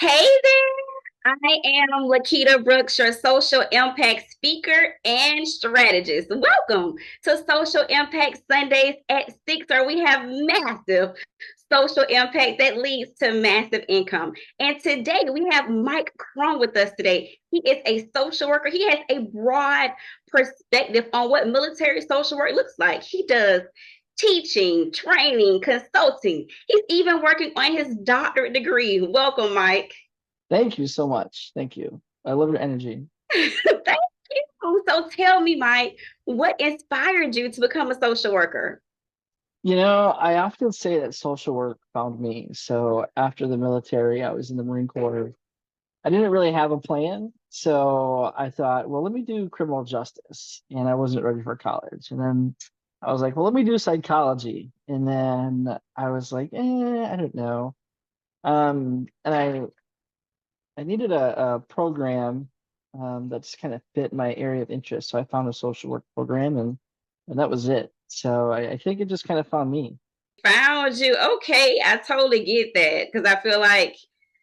Hey there, I am Lequita Brooks, your social impact speaker and strategist. Welcome to Social Impact Sundays at 6, where we have massive social impact that leads to massive income. And today we have Mike Crum with us today. He is a social worker. He has a broad perspective on what military social work looks like. He does teaching, training, consulting. He's even working on his doctorate degree. Welcome, Mike. Thank you so much. Thank you. I love your energy. Thank you. So tell me, Mike, what inspired you to become a social worker? I often say that social work found me. So after the military, I was in the Marine Corps. I didn't really have a plan. So I thought, well, let me do criminal justice. And I wasn't ready for college. And then I was like, well, let me do psychology. And then I was like, I don't know. And I needed a program that just kind of fit my area of interest. So I found a social work program and that was it. So I think it just kind of found me. Found you. Okay, I totally get that because I feel like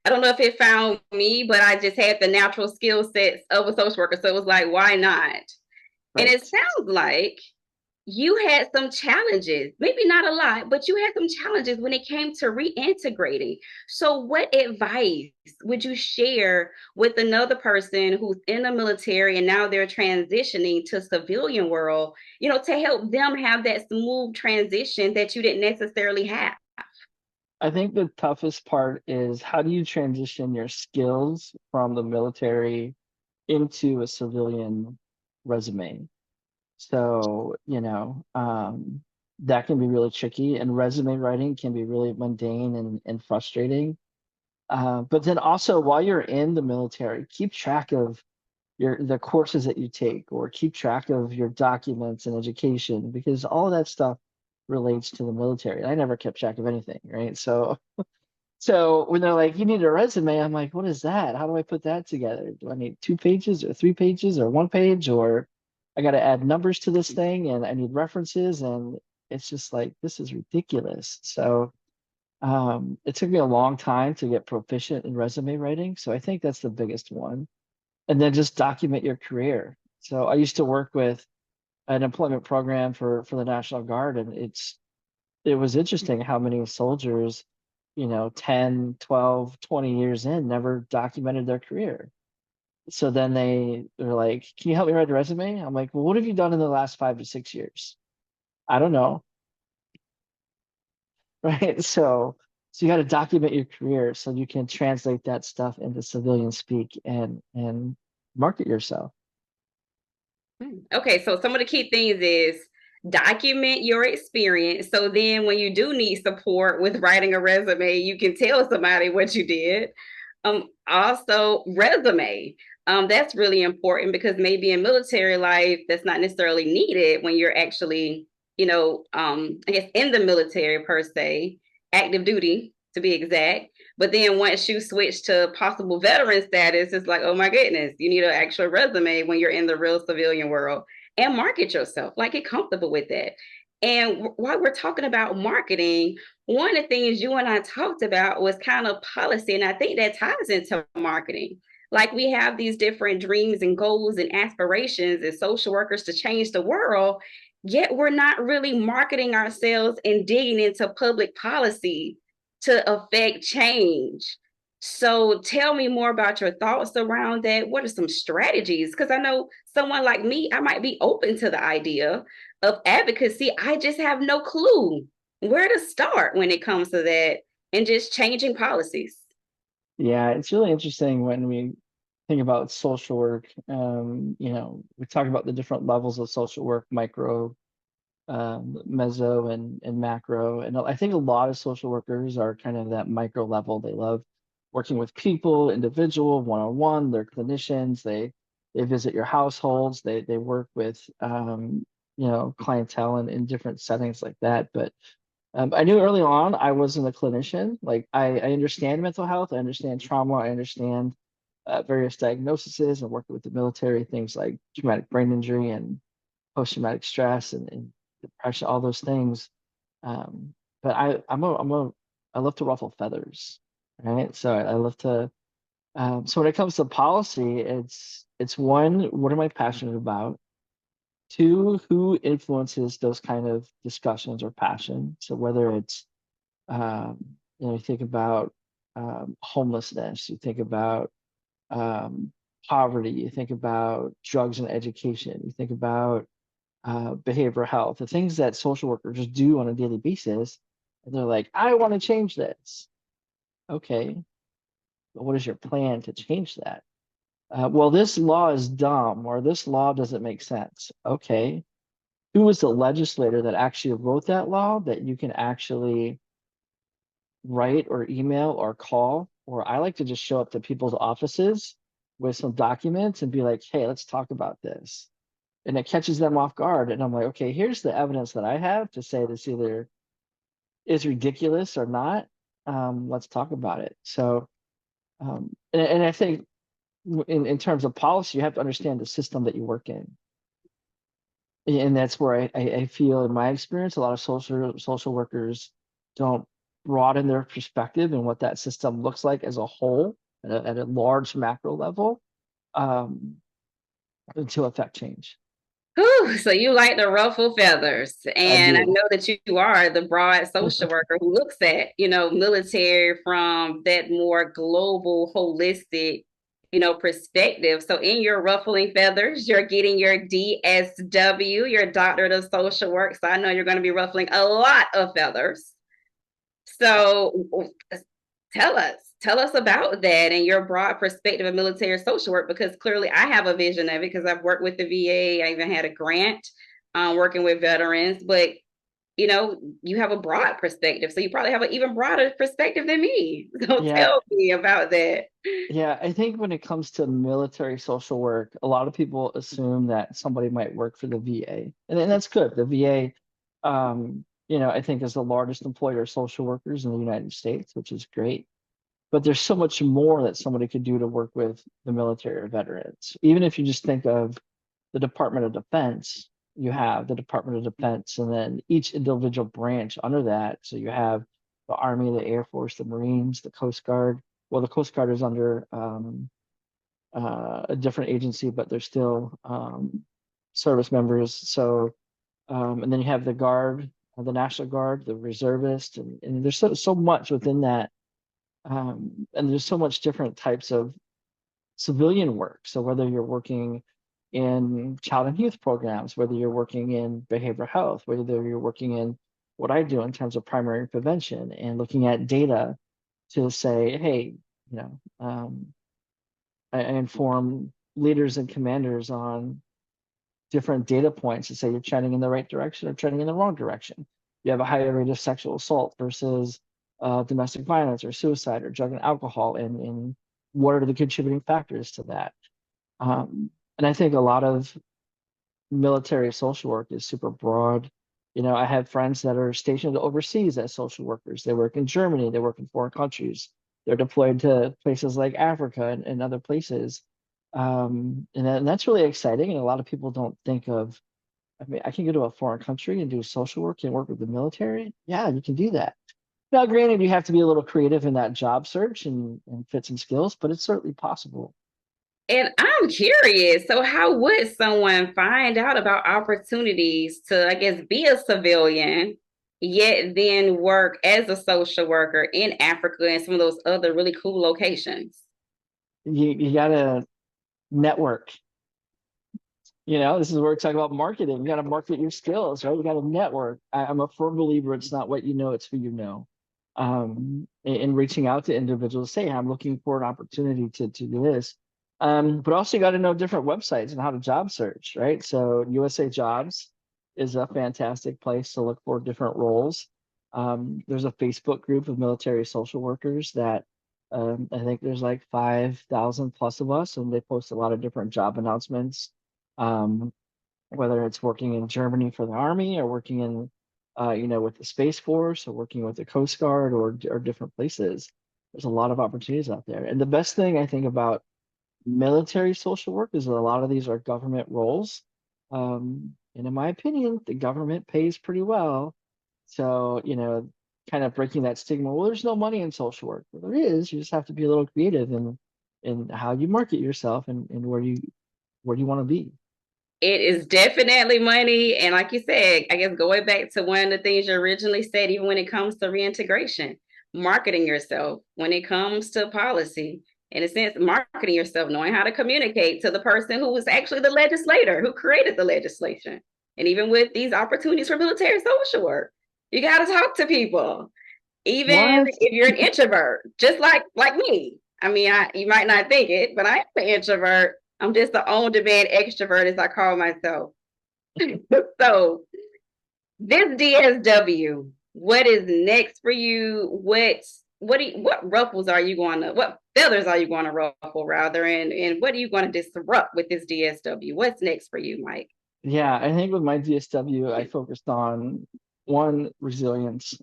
I don't know if it found me, but I just had the natural skill sets of a social worker. So it was like, why not? And it Right. sounds like you had some challenges, maybe not a lot, but you had some challenges when it came to reintegrating. So, what advice would you share with another person who's in the military and now they're transitioning to civilian world, to help them have that smooth transition that you didn't necessarily have? I think the toughest part is how do you transition your skills from the military into a civilian resume? So, that can be really tricky, and resume writing can be really mundane and frustrating. But then also while you're in the military, keep track of the courses that you take, or keep track of your documents and education, because all of that stuff relates to the military. I never kept track of anything, right? So when they're like, you need a resume, I'm like, what is that? How do I put that together? Do I need 2 pages or 3 pages or 1 page, or I got to add numbers to this thing and I need references, and it's just like this is ridiculous. So it took me a long time to get proficient in resume writing. So I think that's the biggest one. And then just document your career. So I used to work with an employment program for the National Guard, and it was interesting how many soldiers, 10, 12, 20 years in, never documented their career. So then they're like, "Can you help me write a resume?" I'm like, "Well, what have you done in the last 5 to 6 years?" I don't know. Right? So you got to document your career so you can translate that stuff into civilian speak and market yourself. Okay, so some of the key things is document your experience. So then when you do need support with writing a resume, you can tell somebody what you did. Also resume. That's really important because maybe in military life that's not necessarily needed when you're actually, I guess in the military per se, active duty to be exact. But then once you switch to possible veteran status, it's like, oh my goodness, you need an actual resume when you're in the real civilian world and market yourself, like get comfortable with that. And while we're talking about marketing, one of the things you and I talked about was kind of policy. And I think that ties into marketing. Like we have these different dreams and goals and aspirations as social workers to change the world, yet we're not really marketing ourselves and digging into public policy to affect change. So tell me more about your thoughts around that. What are some strategies? Because I know someone like me, I might be open to the idea of advocacy. I just have no clue where to start when it comes to that and just changing policies. Yeah, it's really interesting when we think about social work. We talk about the different levels of social work, micro, meso, and macro. And I think a lot of social workers are kind of that micro level. They love working with people, individual, one-on-one. They're clinicians. They visit your households. They work with clientele in different settings like that. But I knew early on I wasn't a clinician. Like I understand mental health, I understand trauma, I understand various diagnoses, and working with the military, things like traumatic brain injury and post-traumatic stress and depression, all those things. But I love to ruffle feathers, right? So I love to So when it comes to policy, it's one, what am I passionate about? Two, who influences those kind of discussions or passion? So whether it's um, you think about homelessness, you think about um, poverty, you think about drugs and education, you think about behavioral health, the things that social workers just do on a daily basis. And they're like, I want to change this. Okay, but what is your plan to change that? Well, this law is dumb, or this law doesn't make sense. Okay, who was the legislator that actually wrote that law that you can actually write or email or call? Or I like to just show up to people's offices with some documents and be like, hey, let's talk about this. And it catches them off guard. And I'm like, okay, here's the evidence that I have to say this either is ridiculous or not. Let's talk about it. So, and I think in terms of policy, you have to understand the system that you work in. And that's where I feel in my experience, a lot of social workers don't broaden their perspective and what that system looks like as a whole at a large macro level um, to affect change. Whew, so you like the ruffle feathers, I and I do. know that you are the broad social worker who looks at, military from that more global, holistic, perspective. So in your ruffling feathers, you're getting your DSW, your doctorate of social work. So I know you're going to be ruffling a lot of feathers. So tell us about that and your broad perspective of military social work, because clearly I have a vision of it because I've worked with the VA. I even had a grant working with veterans, but you have a broad perspective, so you probably have an even broader perspective than me. So Yeah, tell me about that. yeah. I think when it comes to military social work, a lot of people assume that somebody might work for the VA, and that's good. The VA, I think is the largest employer of social workers in the United States, which is great. But there's so much more that somebody could do to work with the military or veterans. Even if you just think of the Department of Defense, you have the Department of Defense, and then each individual branch under that. So you have the Army, the Air Force, the Marines, the Coast Guard. Well, the Coast Guard is under a different agency, but they're still service members. So, and then you have the Guard, the National Guard, the reservist, and there's so much within that. And there's so much different types of civilian work. So whether you're working in child and youth programs, whether you're working in behavioral health, whether you're working in what I do in terms of primary prevention and looking at data to say, hey, you know, I inform leaders and commanders on different data points to say you're trending in the right direction or trending in the wrong direction. You have a higher rate of sexual assault versus domestic violence or suicide or drug and alcohol, and what are the contributing factors to that? And I think a lot of military social work is super broad. I have friends that are stationed overseas as social workers. They work in Germany, they work in foreign countries. They're deployed to places like Africa and other places. And that's really exciting. And a lot of people don't think of, I mean, I can go to a foreign country and do social work and work with the military. Yeah, you can do that. Now, granted, you have to be a little creative in that job search and fit some skills, but it's certainly possible. And I'm curious. So, how would someone find out about opportunities to, I guess, be a civilian, yet then work as a social worker in Africa and some of those other really cool locations? You got to network. This is where we're talking about marketing. You got to market your skills, right? You got to network. I'm a firm believer it's not what you know, it's who you know. And reaching out to individuals, say, I'm looking for an opportunity to do this. But also you got to know different websites and how to job search, right? So USA Jobs is a fantastic place to look for different roles. There's a Facebook group of military social workers that I think there's like 5,000 plus of us, and they post a lot of different job announcements, um, whether it's working in Germany for the Army or working in, with the Space Force or working with the Coast Guard or different places. There's a lot of opportunities out there. And the best thing I think about military social work is that a lot of these are government roles. And in my opinion, the government pays pretty well. So, kind of breaking that stigma. Well, there's no money in social work. Well, there is. You just have to be a little creative. And in how you market yourself and where you want to be. It is definitely money. And like you said, I guess going back to one of the things you originally said, even when it comes to reintegration, marketing yourself, when it comes to policy, in a sense, marketing yourself, knowing how to communicate to the person who was actually the legislator, who created the legislation. And even with these opportunities for military social work, you got to talk to people, even What? if you're an introvert, just like me. I mean, you might not think it, but I am an introvert. I'm just the on-demand extrovert, as I call myself. So this DSW, what is next for you? What ruffles are you going to? What feathers are you going to ruffle rather? And what are you going to disrupt with this DSW? What's next for you, Mike? Yeah, I think with my DSW, I focused on one, resilience,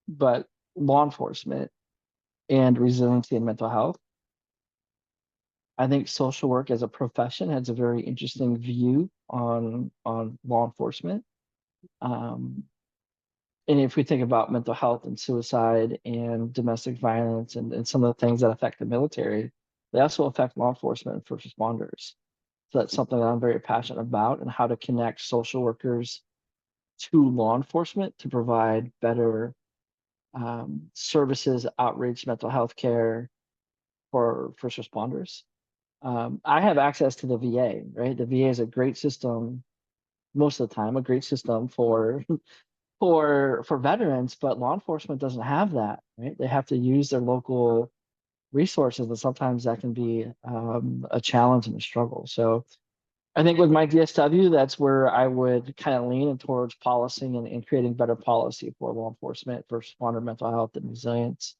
but law enforcement and resiliency and mental health. I think social work as a profession has a very interesting view on law enforcement. Um, and if we think about mental health and suicide and domestic violence and some of the things that affect the military, they also affect law enforcement and first responders. So that's something that I'm very passionate about, and how to connect social workers to law enforcement to provide better services, outreach, mental health care for first responders. I have access to the VA, right? The VA is a great system most of the time, a great system for for veterans, but law enforcement doesn't have that, right? They have to use their local resources, and sometimes that can be a challenge and a struggle. So I think with my DSW, that's where I would kind of lean in towards policy and creating better policy for law enforcement, first responder, mental health, and resilience,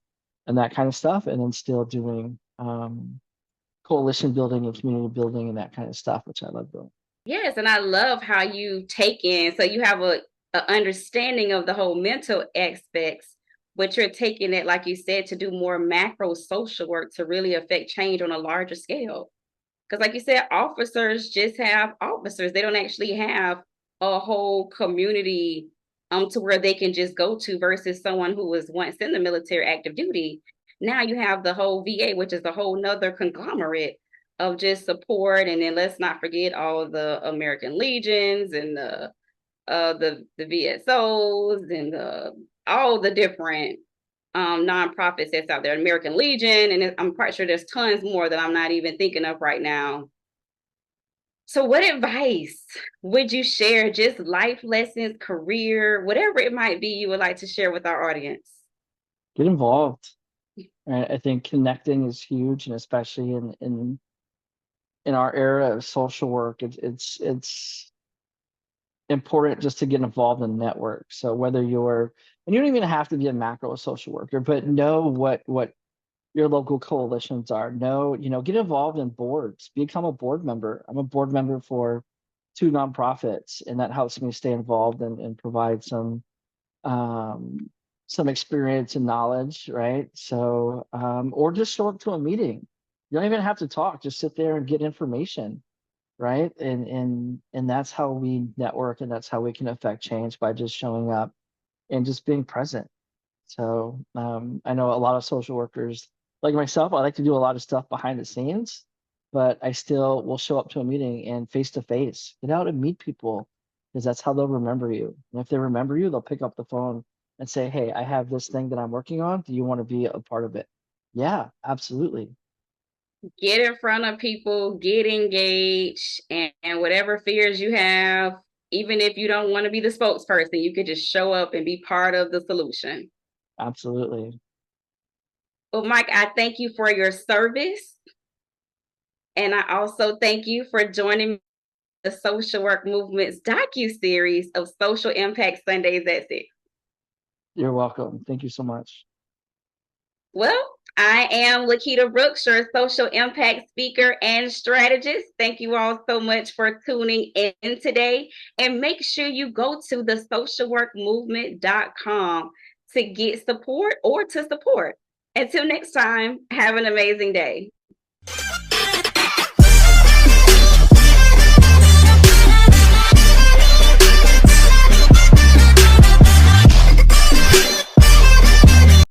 and that kind of stuff, and then still doing coalition building and community building and that kind of stuff, which I love doing. Yes, and I love how you take in, so you have a understanding of the whole mental aspects, but you're taking it, like you said, to do more macro social work to really affect change on a larger scale. Because, like you said, officers just have officers. They don't actually have a whole community to where they can just go to versus someone who was once in the military active duty. Now you have the whole VA, which is a whole nother conglomerate of just support. And then let's not forget all the American Legions and the VSOs and all the different nonprofits that's out there, American Legion, and I'm quite sure there's tons more that I'm not even thinking of right now. So, what advice would you share, just life lessons, career, whatever it might be, you would like to share with our audience? Get involved. Right? I think connecting is huge, and especially in our era of social work, it's important just to get involved in networks. So whether you're, and you don't even have to be a macro social worker, but know what your local coalitions are. Know, get involved in boards, become a board member. I'm a board member for two nonprofits, and that helps me stay involved and provide um, some experience and knowledge, right? So, or just show up to a meeting. You don't even have to talk, just sit there and get information, right? And that's how we network, and that's how we can affect change, by just showing up and just being present. So I know a lot of social workers like myself. I like to do a lot of stuff behind the scenes, but I still will show up to a meeting and face to face, get out and meet people, because that's how they'll remember you. And if they remember you, they'll pick up the phone and say, "Hey, I have this thing that I'm working on. Do you want to be a part of it?" Yeah, absolutely. Get in front of people, get engaged, and whatever fears you have, even if you don't want to be the spokesperson, you could just show up and be part of the solution. Absolutely. Well, Mike, I thank you for your service. And I also thank you for joining the Social Work Movement's docu-series of Social Impact Sundays at 6. You're welcome. Thank you so much. Well, I am Lequita Brooks, your social impact speaker and strategist. Thank you all so much for tuning in today. And make sure you go to the socialworkmovement.com to get support or to support. Until next time, have an amazing day.